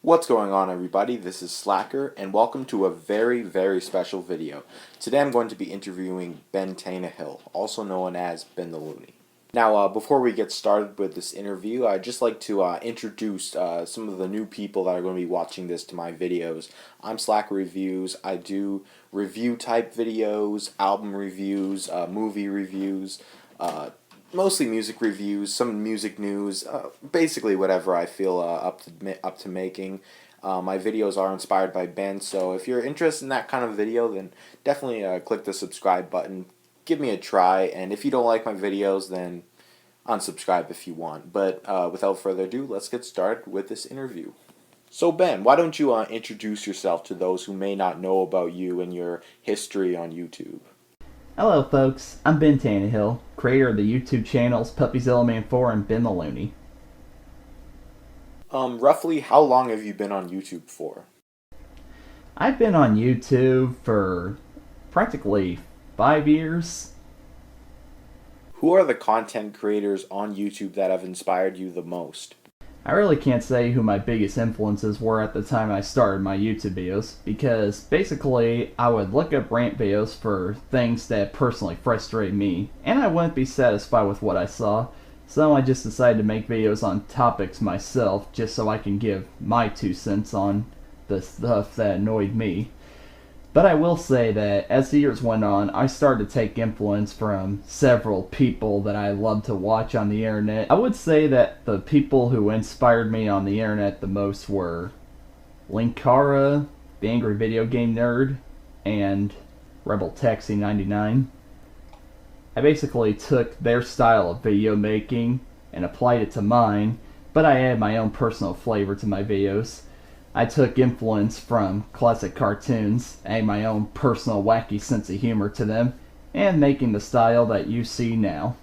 What's going on, everybody? This is Slacker, and welcome to a very special video. Today I'm going to be interviewing Ben Tannehill, also known as Benthelooney. Now, before we get started with this interview, I'd just like to introduce some of the new people that are going to be watching this to my videos. I'm SlackerReviews. I do review-type videos, album reviews, movie reviews, mostly music reviews, some music news, basically whatever I feel up to making. My videos are inspired by Ben, so if you're interested in that kind of video, then definitely click the subscribe button. Give me a try, and if you don't like my videos, then unsubscribe if you want. But without further ado, let's get started with this interview. So Ben, why don't you introduce yourself to those who may not know about you and your history on YouTube? Hello folks, I'm Ben Tannehill, creator of the YouTube channels Puppyzilla Man 4 and Benthelooney. Roughly how long have you been on YouTube for? I've been on YouTube for practically 5 years. Who are the content creators on YouTube that have inspired you the most? I really can't say who my biggest influences were at the time I started my YouTube videos, because basically I would look up rant videos for things that personally frustrate me, and I wouldn't be satisfied with what I saw, so I just decided to make videos on topics myself just so I can give my 2 cents on the stuff that annoyed me. But I will say that as the years went on, I started to take influence from several people that I love to watch on the internet. I would say that the people who inspired me on the internet the most were Linkara, the Angry Video Game Nerd, and Rebel Taxi 99. I basically took their style of video making and applied it to mine, but I added my own personal flavor to my videos. I took influence from classic cartoons, adding my own personal wacky sense of humor to them, and making the style that you see now.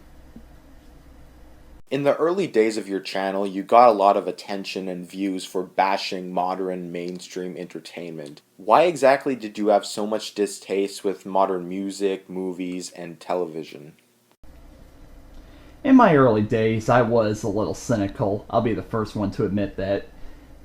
In the early days of your channel, you got a lot of attention and views for bashing modern mainstream entertainment. Why exactly did you have so much distaste with modern music, movies, and television? In my early days, I was a little cynical. I'll be the first one to admit that.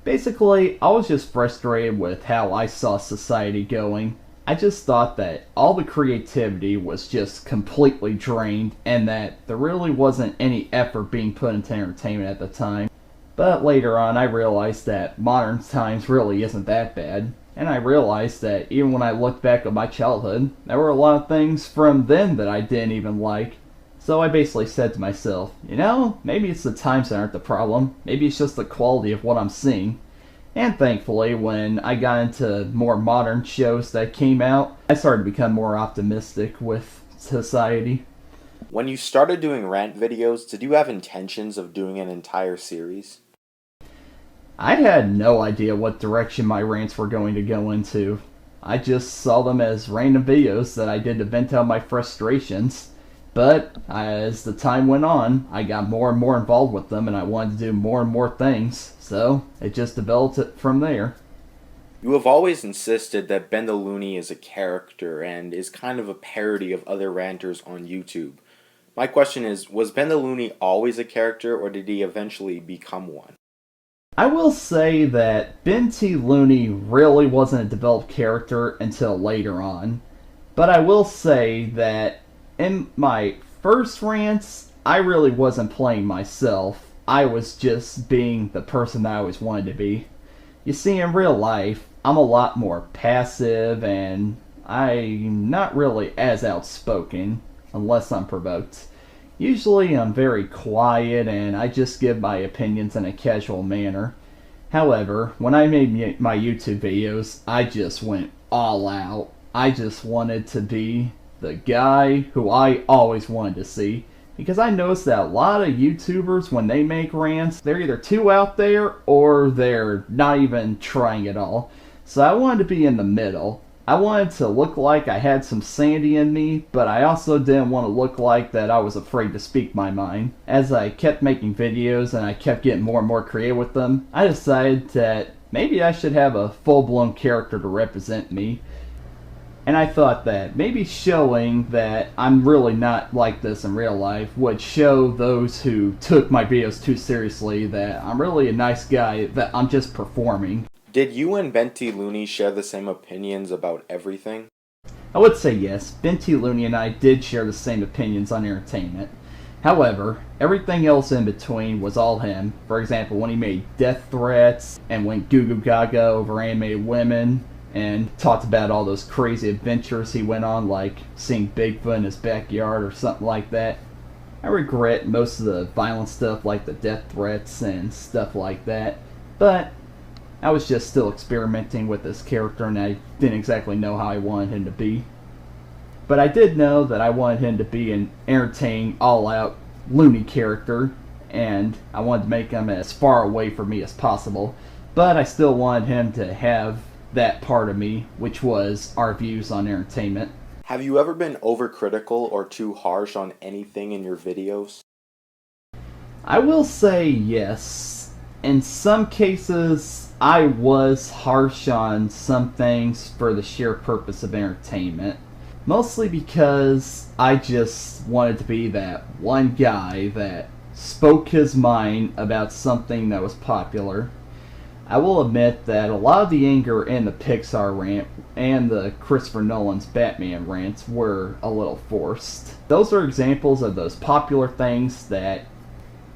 Basically, I was just frustrated with how I saw society going. I just thought that all the creativity was just completely drained and that there really wasn't any effort being put into entertainment at the time. But later on, I realized that modern times really isn't that bad. And I realized that even when I look back at my childhood, there were a lot of things from then that I didn't even like. So I basically said to myself, you know, maybe it's the times that aren't the problem. Maybe it's just the quality of what I'm seeing. And thankfully, when I got into more modern shows that came out, I started to become more optimistic with society. When you started doing rant videos, did you have intentions of doing an entire series? I had no idea what direction my rants were going to go into. I just saw them as random videos that I did to vent out my frustrations. But as the time went on, I got more and more involved with them and I wanted to do more and more things, so it just developed it from there. You have always insisted that Benthelooney is a character and is kind of a parody of other ranters on YouTube. My question is, was Benthelooney always a character or did he eventually become one? I will say that Benthelooney really wasn't a developed character until later on, but I will say that in my first rants, I really wasn't playing myself. I was just being the person that I always wanted to be. You see, in real life, I'm a lot more passive and I'm not really as outspoken unless I'm provoked. Usually I'm very quiet and I just give my opinions in a casual manner. However, when I made my YouTube videos, I just went all out. I just wanted to be the guy who I always wanted to see, because I noticed that a lot of YouTubers, when they make rants, they're either too out there or they're not even trying at all. So I wanted to be in the middle. I wanted to look like I had some sanity in me, but I also didn't want to look like that I was afraid to speak my mind. As I kept making videos and I kept getting more and more creative with them, I decided that maybe I should have a full-blown character to represent me. And I thought that maybe showing that I'm really not like this in real life would show those who took my videos too seriously that I'm really a nice guy, that I'm just performing. Did you and Benthelooney share the same opinions about everything? I would say yes, Benthelooney and I did share the same opinions on entertainment. However, everything else in between was all him. For example, when he made death threats and went goo goo gaga over animated women and talked about all those crazy adventures he went on, like seeing Bigfoot in his backyard or something like that. I regret most of the violent stuff like the death threats and stuff like that, but I was just still experimenting with this character and I didn't exactly know how I wanted him to be. But I did know that I wanted him to be an entertaining, all-out loony character, and I wanted to make him as far away from me as possible. But I still wanted him to have that part of me, which was our views on entertainment. Have you ever been overcritical or too harsh on anything in your videos? I will say yes. In some cases, I was harsh on some things for the sheer purpose of entertainment. Mostly because I just wanted to be that one guy that spoke his mind about something that was popular. I will admit that a lot of the anger in the Pixar rant and the Christopher Nolan's Batman rants were a little forced. Those are examples of those popular things that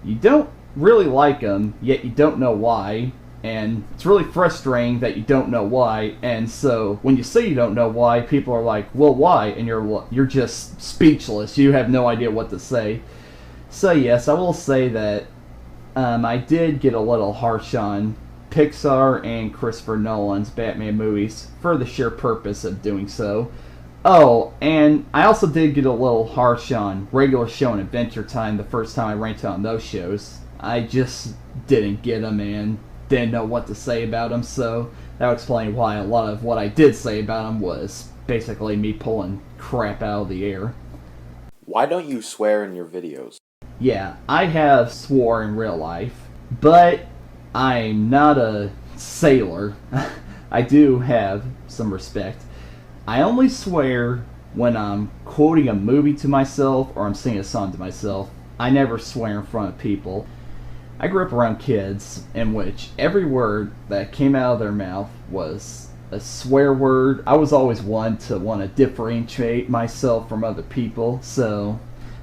you don't really like them, yet you don't know why, and it's really frustrating that you don't know why, and so when you say you don't know why, people are like, well, why? And you're just speechless. You have no idea what to say. So yes, I will say that I did get a little harsh on Pixar and Christopher Nolan's Batman movies for the sheer purpose of doing so. Oh, and I also did get a little harsh on Regular Show and Adventure Time the first time I ranted on those shows. I just didn't get them and didn't know what to say about them, so that would explain why a lot of what I did say about them was basically me pulling crap out of the air. Why don't you swear in your videos? Yeah, I have swore in real life, but I'm not a sailor. I do have some respect. I only swear when I'm quoting a movie to myself or I'm singing a song to myself. I never swear in front of people. I grew up around kids in which every word that came out of their mouth was a swear word. I was always one to want to differentiate myself from other people, so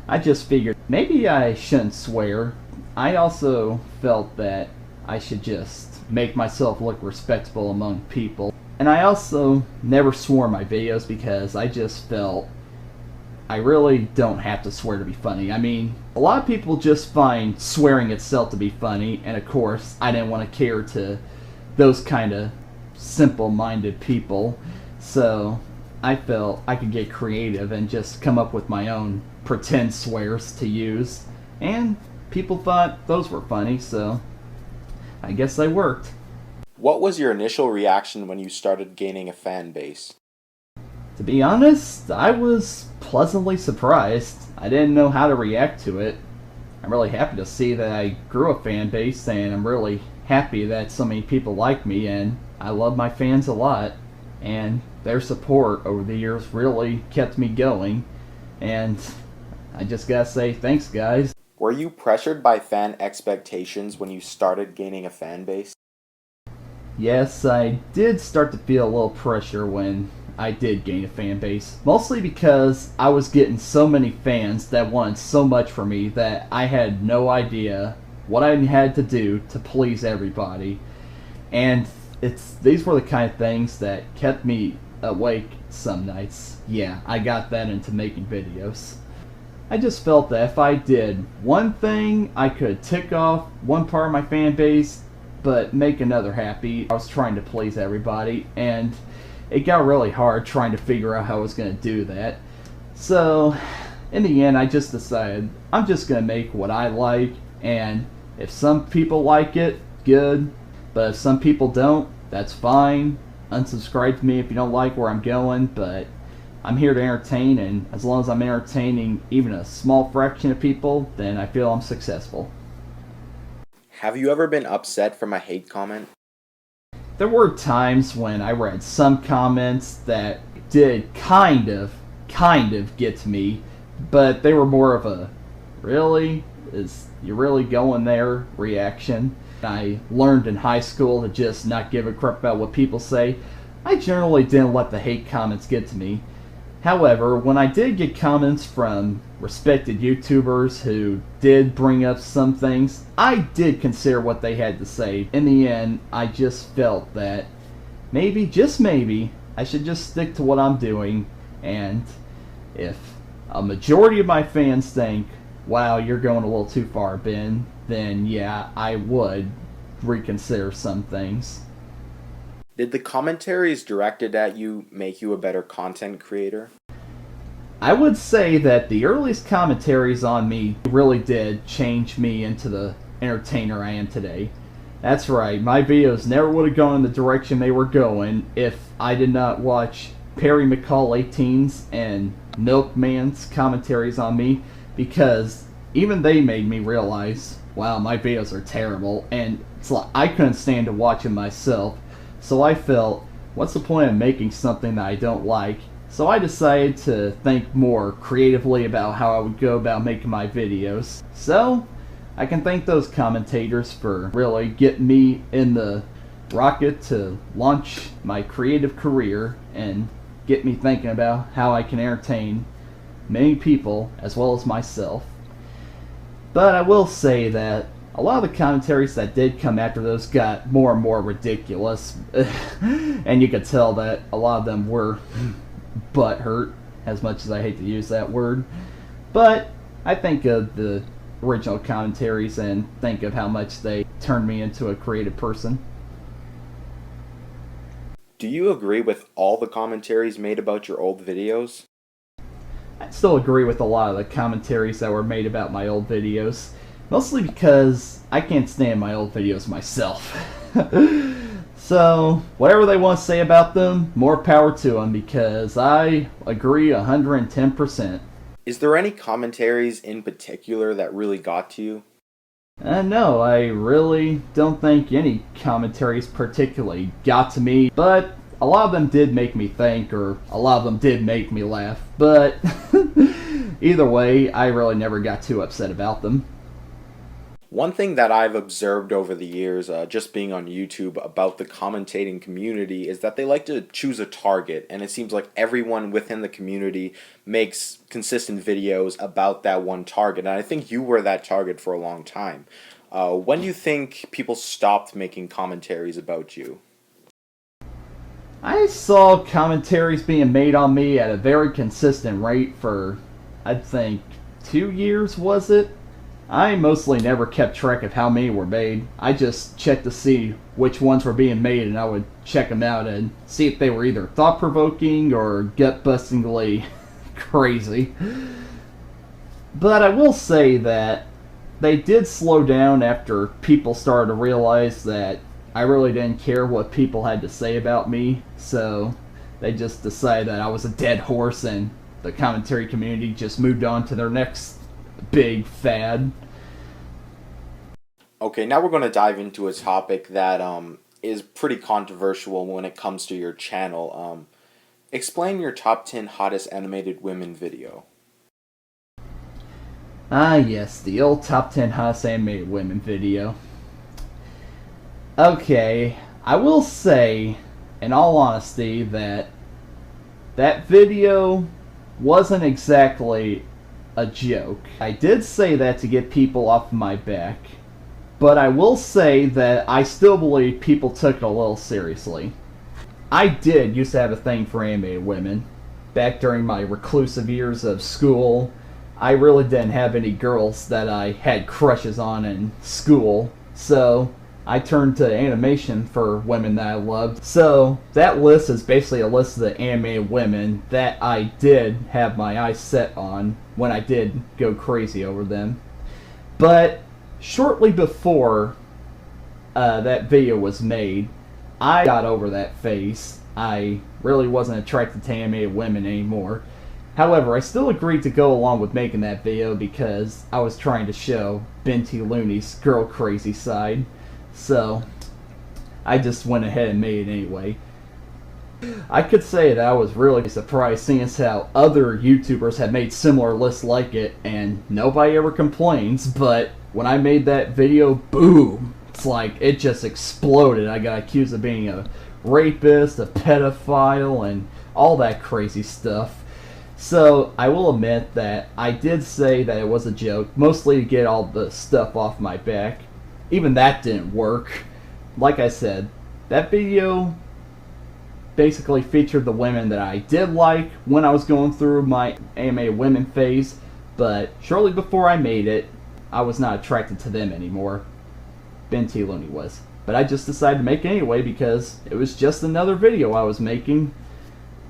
I just figured maybe I shouldn't swear. I also felt that I should just make myself look respectable among people. And I also never swore in my videos because I just felt I really don't have to swear to be funny. I mean, a lot of people just find swearing itself to be funny, and of course, I didn't want to cater to those kind of simple-minded people, so I felt I could get creative and just come up with my own pretend swears to use, and people thought those were funny, so I guess they worked. What was your initial reaction when you started gaining a fan base? To be honest, I was pleasantly surprised. I didn't know how to react to it. I'm really happy to see that I grew a fan base, and I'm really happy that so many people like me, and I love my fans a lot. And their support over the years really kept me going, and I just gotta say thanks, guys. Were you pressured by fan expectations when you started gaining a fan base? Yes, I did start to feel a little pressure when I did gain a fan base. Mostly because I was getting so many fans that wanted so much from me that I had no idea what I had to do to please everybody. And these were the kind of things that kept me awake some nights. Yeah, I got that into making videos. I just felt that if I did one thing, I could tick off one part of my fan base, but make another happy. I was trying to please everybody, and it got really hard trying to figure out how I was going to do that. So, in the end, I just decided I'm just going to make what I like, and if some people like it, good, but if some people don't, that's fine. Unsubscribe to me if you don't like where I'm going, but I'm here to entertain, and as long as I'm entertaining even a small fraction of people, then I feel I'm successful. Have you ever been upset from a hate comment? There were times when I read some comments that did kind of get to me, but they were more of a, really? Is you really going there reaction. I learned in high school to just not give a crap about what people say. I generally didn't let the hate comments get to me. However, when I did get comments from respected YouTubers who did bring up some things, I did consider what they had to say. In the end, I just felt that maybe, just maybe, I should just stick to what I'm doing, and if a majority of my fans think, wow, you're going a little too far, Ben, then yeah, I would reconsider some things. Did the commentaries directed at you make you a better content creator? I would say that the earliest commentaries on me really did change me into the entertainer I am today. That's right, my videos never would have gone in the direction they were going if I did not watch Perry McCall 18's and Milkman's commentaries on me, because even they made me realize, wow, my videos are terrible, and it's like I couldn't stand to watch them myself. So I felt, what's the point of making something that I don't like? So I decided to think more creatively about how I would go about making my videos. So I can thank those commentators for really getting me in the rocket to launch my creative career and get me thinking about how I can entertain many people as well as myself. But I will say that a lot of the commentaries that did come after those got more and more ridiculous. And you could tell that a lot of them were butthurt, as much as I hate to use that word. But I think of the original commentaries and think of how much they turned me into a creative person. Do you agree with all the commentaries made about your old videos? I still agree with a lot of the commentaries that were made about my old videos. Mostly because I can't stand my old videos myself. So, whatever they want to say about them, more power to them, because I agree 110%. Is there any commentaries in particular that really got to you? No, I really don't think any commentaries particularly got to me, but a lot of them did make me think, or a lot of them did make me laugh, but either way, I really never got too upset about them. One thing that I've observed over the years, just being on YouTube, about the commentating community is that they like to choose a target, and it seems like everyone within the community makes consistent videos about that one target, and I think you were that target for a long time. When do you think people stopped making commentaries about you? I saw commentaries being made on me at a very consistent rate for, I think, 2 years, was it? I mostly never kept track of how many were made. I just checked to see which ones were being made, and I would check them out and see if they were either thought-provoking or gut-bustingly crazy. But I will say that they did slow down after people started to realize that I really didn't care what people had to say about me, so they just decided that I was a dead horse, and the commentary community just moved on to their next big fad. Okay, now we're going to dive into a topic that is pretty controversial when it comes to your channel. Explain your top 10 hottest animated women video. Ah yes, the old top 10 hottest animated women video. Okay, I will say, in all honesty, that video wasn't exactly a joke. I did say that to get people off my back, but I will say that I still believe people took it a little seriously. I did used to have a thing for animated women. Back during my reclusive years of school, I really didn't have any girls that I had crushes on in school, so I turned to animation for women that I loved. So that list is basically a list of the animated women that I did have my eyes set on when I did go crazy over them. But shortly before that video was made, I got over that phase. I really wasn't attracted to animated women anymore. However, I still agreed to go along with making that video because I was trying to show Benthelooney's girl crazy side. So I just went ahead and made it anyway. I could say that I was really surprised seeing as how other YouTubers had made similar lists like it and nobody ever complains, but when I made that video, boom! It's like it just exploded. I got accused of being a rapist, a pedophile, and all that crazy stuff. So I will admit that I did say that it was a joke, mostly to get all the stuff off my back. Even that didn't work. Like I said, that video basically featured the women that I did like when I was going through my anime women phase, but shortly before I made it, I was not attracted to them anymore. Benthelooney was. But I just decided to make it anyway because it was just another video I was making,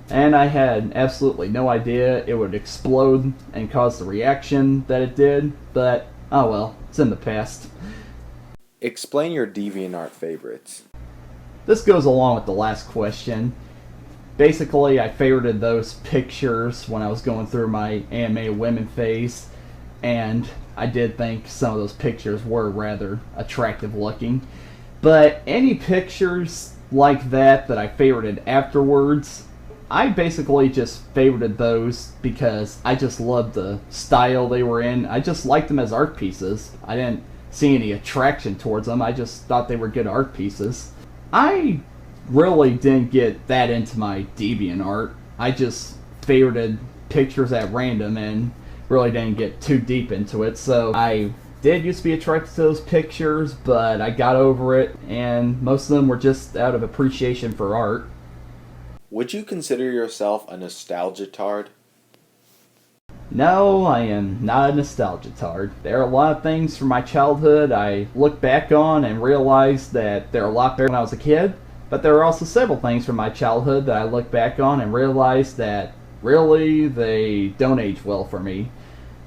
and I had absolutely no idea it would explode and cause the reaction that it did, but oh well, it's in the past. Explain your DeviantArt favorites. This goes along with the last question. Basically, I favorited those pictures when I was going through my anime women phase, and I did think some of those pictures were rather attractive looking. But any pictures like that I favorited afterwards, I basically just favorited those because I just loved the style they were in. I just liked them as art pieces. I didn't see any attraction towards them. I just thought they were good art pieces. I really didn't get that into my DeviantArt. I just favorited pictures at random and really didn't get too deep into it. So I did used to be attracted to those pictures, but I got over it, and most of them were just out of appreciation for art. Would you consider yourself a nostalgia-tard? No, I am not a nostalgia-tard. There are a lot of things from my childhood I look back on and realize that they're a lot better when I was a kid, but there are also several things from my childhood that I look back on and realize that really they don't age well for me.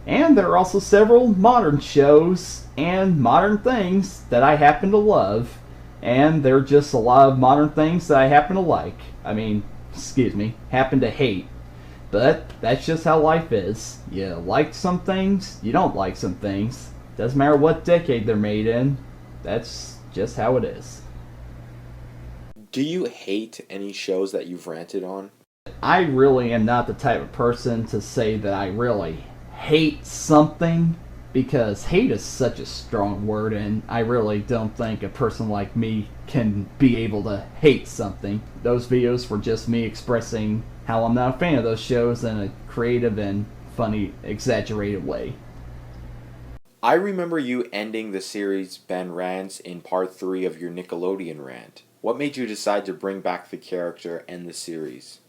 And there are also several modern shows and modern things that I happen to love, and there are just a lot of modern things that I happen to like. Happen to hate. But that's just how life is. You like some things, you don't like some things. Doesn't matter what decade they're made in. That's just how it is. Do you hate any shows that you've ranted on? I really am not the type of person to say that I really hate something, because hate is such a strong word, and I really don't think a person like me can be able to hate something. Those videos were just me expressing how I'm not a fan of those shows in a creative and funny, exaggerated way. I remember you ending the series Ben Rants in part 3 of your Nickelodeon rant. What made you decide to bring back the character and the series?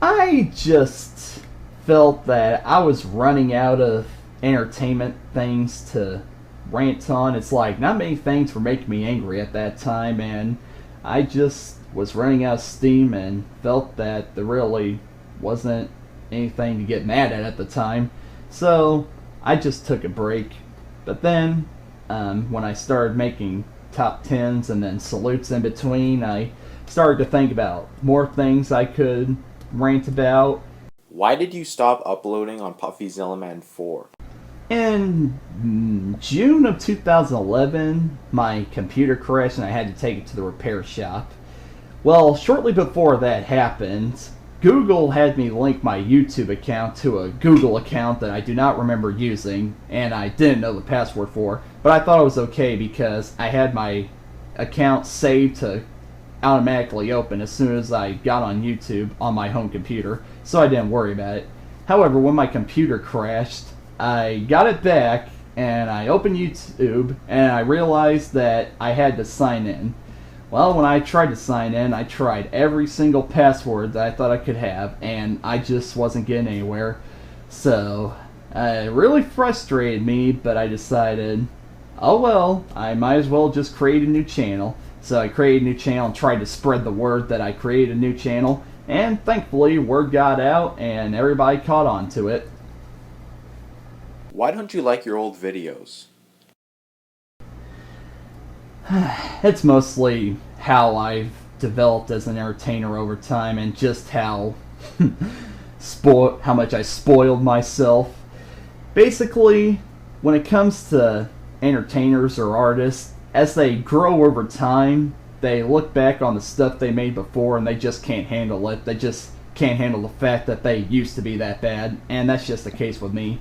I just felt that I was running out of entertainment things to rant on. It's like not many things were making me angry at that time, and I just was running out of steam and felt that there really wasn't anything to get mad at the time. So I just took a break. But then when I started making top 10s and then salutes in between, I started to think about more things I could rant about. Why did you stop uploading on Puffy Zellaman 4? In June of 2011, my computer crashed and I had to take it to the repair shop. Well, shortly before that happened, Google had me link my YouTube account to a Google account that I do not remember using, and I didn't know the password for, but I thought it was okay because I had my account saved to automatically open as soon as I got on YouTube on my home computer, so I didn't worry about it. However, when my computer crashed, I got it back, and I opened YouTube, and I realized that I had to sign in. Well, when I tried to sign in, I tried every single password that I thought I could have, and I just wasn't getting anywhere. So, it really frustrated me, but I decided, oh well, I might as well just create a new channel. So I created a new channel and tried to spread the word that I created a new channel, and thankfully word got out and everybody caught on to it. Why don't you like your old videos? It's mostly how I've developed as an entertainer over time and just how how much I spoiled myself. Basically, when it comes to entertainers or artists, as they grow over time, they look back on the stuff they made before and they just can't handle it. They just can't handle the fact that they used to be that bad, and that's just the case with me.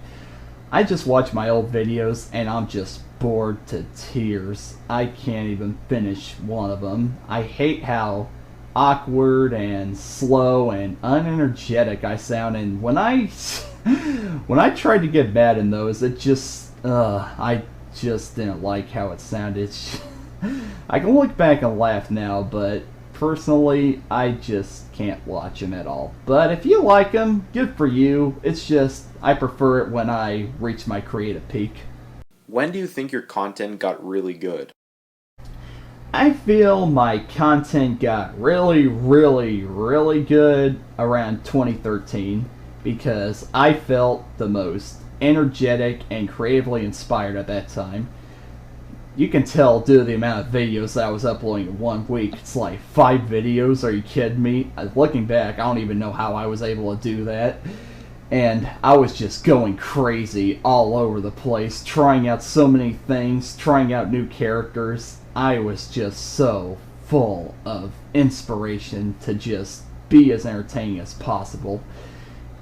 I just watch my old videos and I'm just bored to tears. I can't even finish one of them. I hate how awkward and slow and unenergetic I sound, and when I tried to get mad in those, it just I just didn't like how it sounded. I can look back and laugh now, but personally, I just can't watch them at all. But if you like them, good for you. It's just, I prefer it when I reach my creative peak. When do you think your content got really good? I feel my content got really, really, really good around 2013 because I felt the most energetic and creatively inspired at that time. You can tell due to the amount of videos that I was uploading in 1 week. It's like 5 videos, are you kidding me? Looking back, I don't even know how I was able to do that. And I was just going crazy all over the place, trying out so many things, trying out new characters. I was just so full of inspiration to just be as entertaining as possible.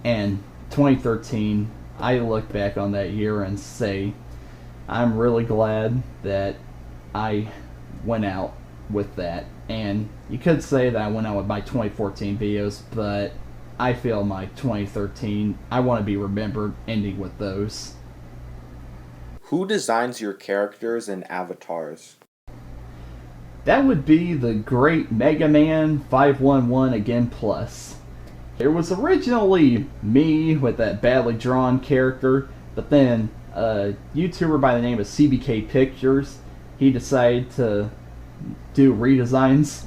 And 2013, I look back on that year and say, I'm really glad that I went out with that. And you could say that I went out with my 2014 videos, but I feel my 2013, I want to be remembered ending with those. Who designs your characters and avatars? That would be the great Mega Man 511 Again Plus. It was originally me with that badly drawn character, but then a YouTuber by the name of CBK Pictures, he decided to do redesigns.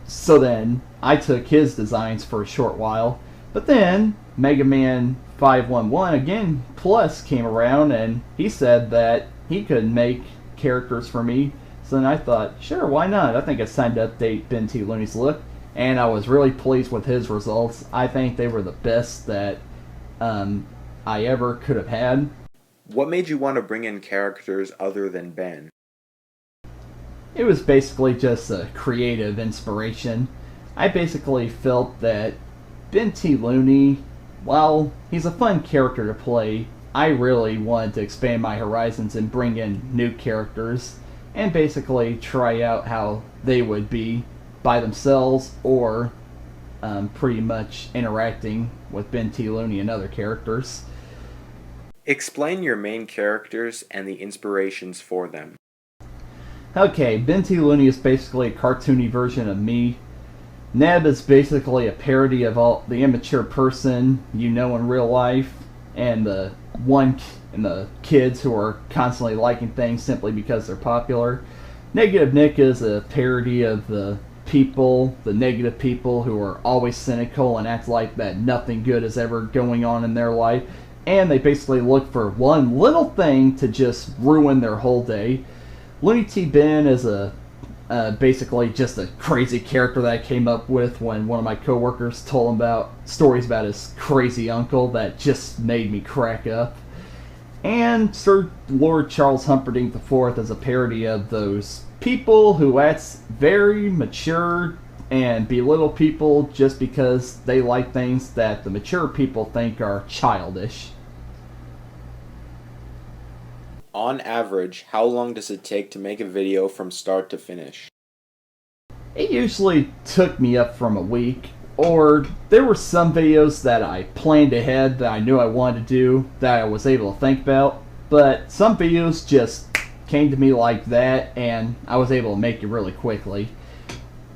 So then I took his designs for a short while, but then Mega Man 511 Again Plus came around and he said that he could make characters for me. So then I thought, sure, why not? I think it's time to update Benthelooney's look, and I was really pleased with his results. I think they were the best that I ever could have had. What made you want to bring in characters other than Ben? It was basically just a creative inspiration. I basically felt that Benthelooney, while he's a fun character to play, I really wanted to expand my horizons and bring in new characters and basically try out how they would be by themselves or pretty much interacting with Benthelooney and other characters. Explain your main characters and the inspirations for them. Okay, Benthelooney is basically a cartoony version of me. Neb is basically a parody of all the immature person you know in real life, and the kids who are constantly liking things simply because they're popular. Negative Nick is a parody of the negative people who are always cynical and act like that nothing good is ever going on in their life, and they basically look for one little thing to just ruin their whole day. Looney T. Ben is basically just a crazy character that I came up with when one of my coworkers told him about stories about his crazy uncle that just made me crack up. And Sir Lord Charles Humperdinck IV is a parody of those people who act very mature and belittle people just because they like things that the mature people think are childish. On average, how long does it take to make a video from start to finish? It usually took me up from a week, or there were some videos that I planned ahead that I knew I wanted to do that I was able to think about, but some videos just came to me like that and I was able to make it really quickly.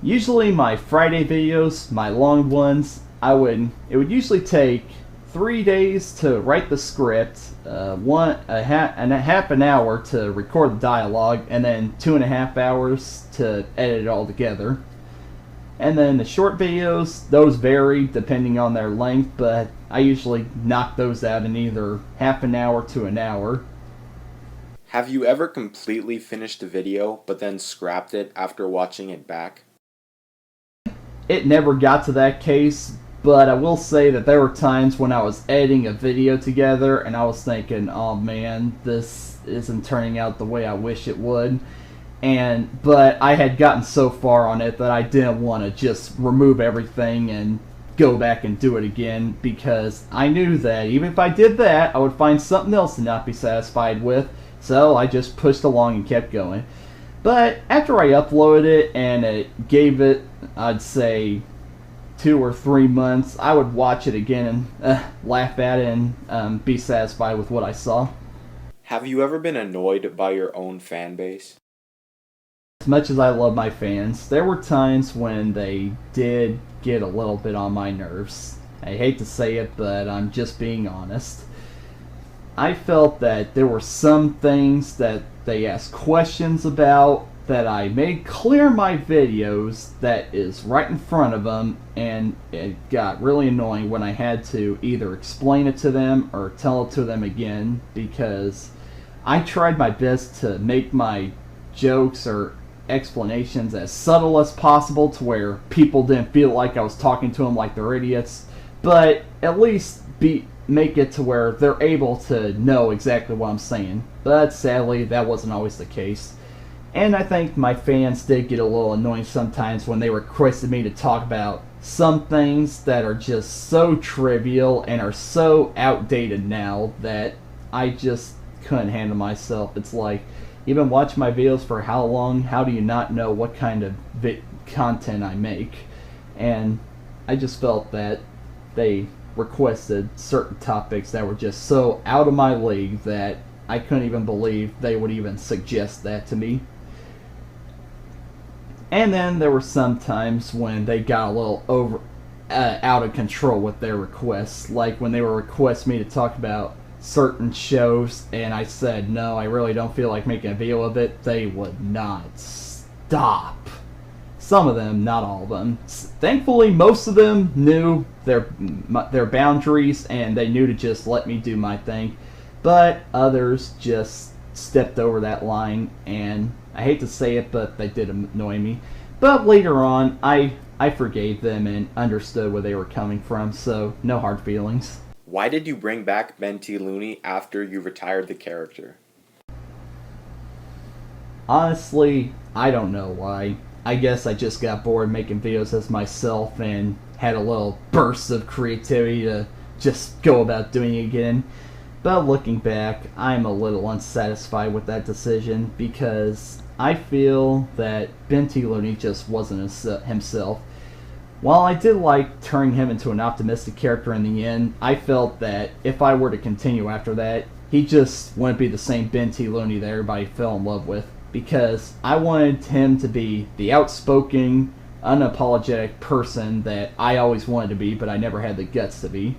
Usually my Friday videos, my long ones, it would usually take 3 days to write the script, half an hour to record the dialogue, and then 2.5 hours to edit it all together. And then the short videos, those vary depending on their length, but I usually knock those out in either half an hour to an hour. Have you ever completely finished a video but then scrapped it after watching it back? It never got to that case, but I will say that there were times when I was editing a video together and I was thinking, oh man, this isn't turning out the way I wish it would. But I had gotten so far on it that I didn't want to just remove everything and go back and do it again, because I knew that even if I did that, I would find something else to not be satisfied with. So I just pushed along and kept going. But after I uploaded it and it gave it, I'd say, 2 or 3 months, I would watch it again and laugh at it and be satisfied with what I saw. Have you ever been annoyed by your own fan base? As much as I love my fans, there were times when they did get a little bit on my nerves. I hate to say it, but I'm just being honest. I felt that there were some things that they asked questions about that I made clear in my videos that is right in front of them, and it got really annoying when I had to either explain it to them or tell it to them again, because I tried my best to make my jokes or explanations as subtle as possible to where people didn't feel like I was talking to them like they're idiots, but at least make it to where they're able to know exactly what I'm saying. But sadly, that wasn't always the case. And I think my fans did get a little annoying sometimes when they requested me to talk about some things that are just so trivial and are so outdated now that I just couldn't handle myself. It's like, you've been watching my videos for how long? How do you not know what kind of content I make? And I just felt that they requested certain topics that were just so out of my league that I couldn't even believe they would even suggest that to me. And then there were some times when they got a little out of control with their requests, like when they were requesting me to talk about certain shows and I said no, I really don't feel like making a video of it. They would not stop. Some of them, not all of them. Thankfully, most of them knew their boundaries and they knew to just let me do my thing. But others just stepped over that line, and I hate to say it, but they did annoy me. But later on, I forgave them and understood where they were coming from, so no hard feelings. Why did you bring back Benthelooney after you retired the character? Honestly, I don't know why. I guess I just got bored making videos as myself and had a little burst of creativity to just go about doing it again. But looking back, I'm a little unsatisfied with that decision because I feel that Benthelooney just wasn't himself. While I did like turning him into an optimistic character in the end, I felt that if I were to continue after that, he just wouldn't be the same Benthelooney that everybody fell in love with, because I wanted him to be the outspoken, unapologetic person that I always wanted to be, but I never had the guts to be.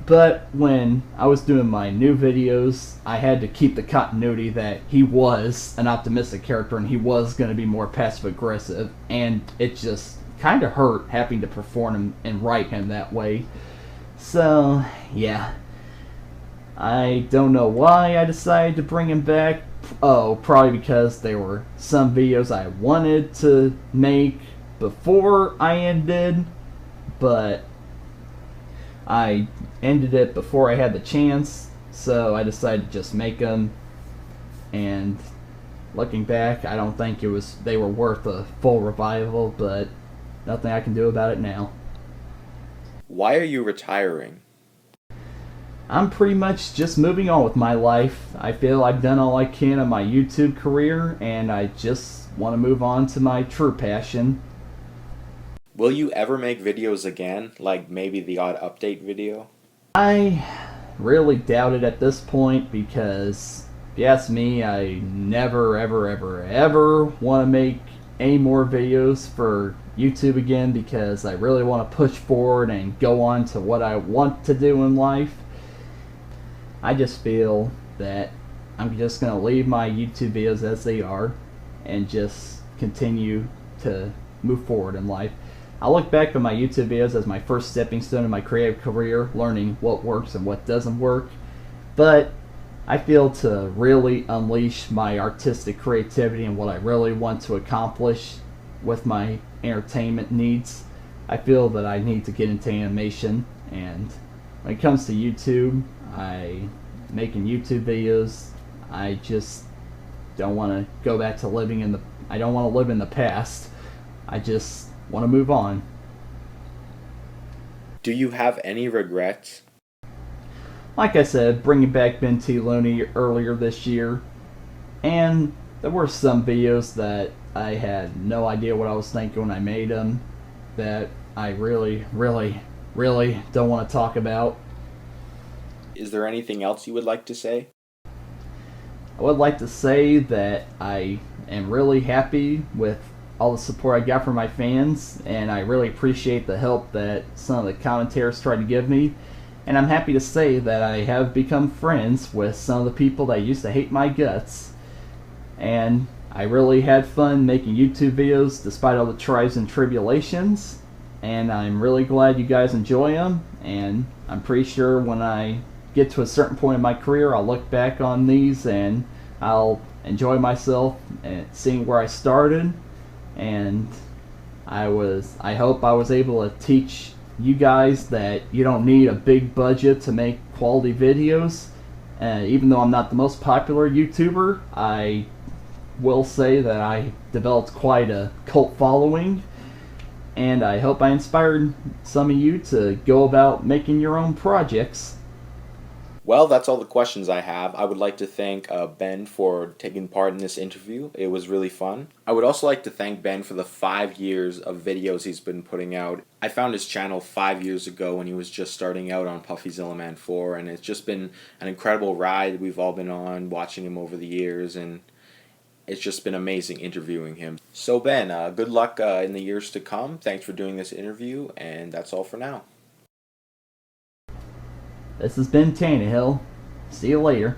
But when I was doing my new videos, I had to keep the continuity that he was an optimistic character and he was going to be more passive-aggressive, and it just kind of hurt having to perform him and write him that way. So, yeah. I don't know why I decided to bring him back. Oh, probably because there were some videos I wanted to make before I ended, but I ended it before I had the chance, so I decided to just make them. And looking back, I don't think they were worth a full revival, but nothing I can do about it now. Why are you retiring? I'm pretty much just moving on with my life. I feel I've done all I can in my YouTube career, and I just want to move on to my true passion. Will you ever make videos again, like maybe the odd update video? I really doubt it at this point, because if you ask me, I never ever want to make any more videos for YouTube again, because I really want to push forward and go on to what I want to do in life. I just feel that I'm just going to leave my YouTube videos as they are and just continue to move forward in life. I look back on my YouTube videos as my first stepping stone in my creative career, learning what works and what doesn't work. But I feel to really unleash my artistic creativity and what I really want to accomplish with my entertainment needs, I feel that I need to get into animation. And when it comes to YouTube, making YouTube videos, I just don't want to go back to I don't want to live in the past. I just want to move on. Do you have any regrets? Like I said, bringing back Benthelooney earlier this year, and there were some videos that I had no idea what I was thinking when I made them that I really don't want to talk about. Is there anything else you would like to say? I would like to say that I am really happy with all the support I got from my fans, and I really appreciate the help that some of the commentators tried to give me. And I'm happy to say that I have become friends with some of the people that used to hate my guts. And I really had fun making YouTube videos despite all the trials and tribulations. And I'm really glad you guys enjoy them. And I'm pretty sure when I get to a certain point in my career, I'll look back on these and I'll enjoy myself and seeing where I started. And I hope I was able to teach you guys that you don't need a big budget to make quality videos. Even though I'm not the most popular YouTuber, I will say that I developed quite a cult following, and I hope I inspired some of you to go about making your own projects. Well, that's all the questions I have. I would like to thank Ben for taking part in this interview. It was really fun. I would also like to thank Ben for the 5 years of videos he's been putting out. I found his channel 5 years ago when he was just starting out on Puffyzilla Man 4, and it's just been an incredible ride we've all been on, watching him over the years, and it's just been amazing interviewing him. So Ben, good luck in the years to come. Thanks for doing this interview, and that's all for now. This has been Tannehill. See you later.